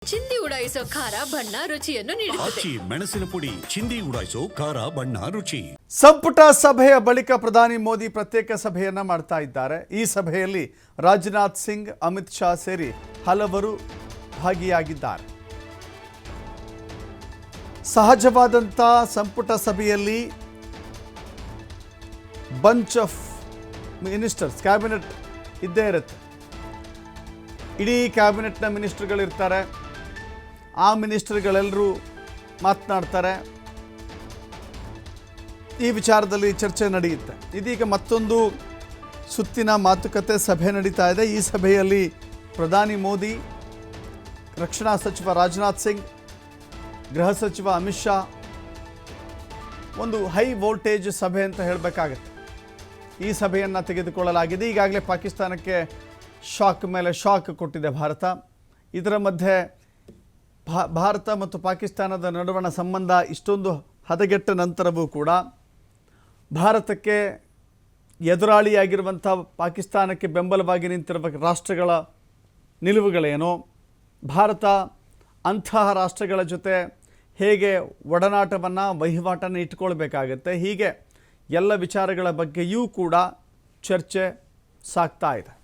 ಚಿಂದಿ ಉಡಾಯಿಸೋ ಖಾರ ಬಣ್ಣ ರುಚಿಯನ್ನು ನೀಡುತ್ತದೆ. ಮೆಣಸಿನ ಪುಡಿ ಚಿಂದಿ ಉಡಾಯಿಸೋ ಖಾರ ಬಣ್ಣ ರುಚಿ. ಸಂಪುಟ ಸಭೆಯ ಬಳಿಕ ಪ್ರಧಾನಿ ಮೋದಿ ಪ್ರತ್ಯೇಕ ಸಭೆಯನ್ನ ಮಾಡ್ತಾ ಇದ್ದಾರೆ. ಈ ಸಭೆಯಲ್ಲಿ ರಾಜನಾಥ್ ಸಿಂಗ್, ಅಮಿತ್ ಶಾ ಸೇರಿ ಹಲವರು ಭಾಗಿಯಾಗಿದ್ದಾರೆ. ಸಹಜವಾದಂಥ ಸಂಪುಟ ಸಭೆಯಲ್ಲಿ ಬಂಚ್ ಆಫ್ ಮಿನಿಸ್ಟರ್ಸ್, ಕ್ಯಾಬಿನೆಟ್ ಇದ್ದೇ ಇರುತ್ತೆ. ಇಡೀ ಕ್ಯಾಬಿನೆಟ್ನ ಮಿನಿಸ್ಟರ್ಗಳಿರ್ತಾರೆ. ಆ ಮಿನಿಸ್ಟರ್ಗಳೆಲ್ಲರೂ ಮಾತನಾಡ್ತಾರೆ. ಈ ವಿಚಾರದಲ್ಲಿ ಚರ್ಚೆ ನಡೆಯುತ್ತೆ. ಇದೀಗ ಮತ್ತೊಂದು ಸುತ್ತಿನ ಮಾತುಕತೆ ಸಭೆ ನಡೀತಾ ಇದೆ. ಈ ಸಭೆಯಲ್ಲಿ ಪ್ರಧಾನಿ ಮೋದಿ, ರಕ್ಷಣಾ ಸಚಿವ ರಾಜನಾಥ್ ಸಿಂಗ್, ಗೃಹ ಸಚಿವ ಅಮಿತ್ ಶಾ, ಒಂದು ಹೈ ವೋಲ್ಟೇಜ್ ಸಭೆ ಅಂತ ಹೇಳಬೇಕಾಗತ್ತೆ. ಈ ಸಭೆಯನ್ನು ತೆಗೆದುಕೊಳ್ಳಲಾಗಿದೆ. ಈಗಾಗಲೇ ಪಾಕಿಸ್ತಾನಕ್ಕೆ ಶಾಕ್ ಮೇಲೆ ಶಾಕ್ ಕೊಟ್ಟಿದೆ ಭಾರತ. ಇದರ ಮಧ್ಯೆ ಭಾರತ ಮತ್ತು ಪಾಕಿಸ್ತಾನದ ನಡುವಣ ಸಂಬಂಧ ಇಷ್ಟೊಂದು ಹದಗೆಟ್ಟ ನಂತರವೂ ಕೂಡ ಭಾರತಕ್ಕೆ ಎದುರಾಳಿಯಾಗಿರುವಂಥ ಪಾಕಿಸ್ತಾನಕ್ಕೆ ಬೆಂಬಲವಾಗಿ ನಿಂತಿರುವ ರಾಷ್ಟ್ರಗಳ ನಿಲುವುಗಳೇನು, ಭಾರತ ಅಂತಹ ರಾಷ್ಟ್ರಗಳ ಜೊತೆ ಹೇಗೆ ಒಡನಾಟವನ್ನು, ವಹಿವಾಟನ್ನು ಇಟ್ಕೊಳ್ಬೇಕಾಗತ್ತೆ, ಹೀಗೆ ಎಲ್ಲ ವಿಚಾರಗಳ ಬಗ್ಗೆಯೂ ಕೂಡ ಚರ್ಚೆ ಸಾಗ್ತಾ ಇದೆ.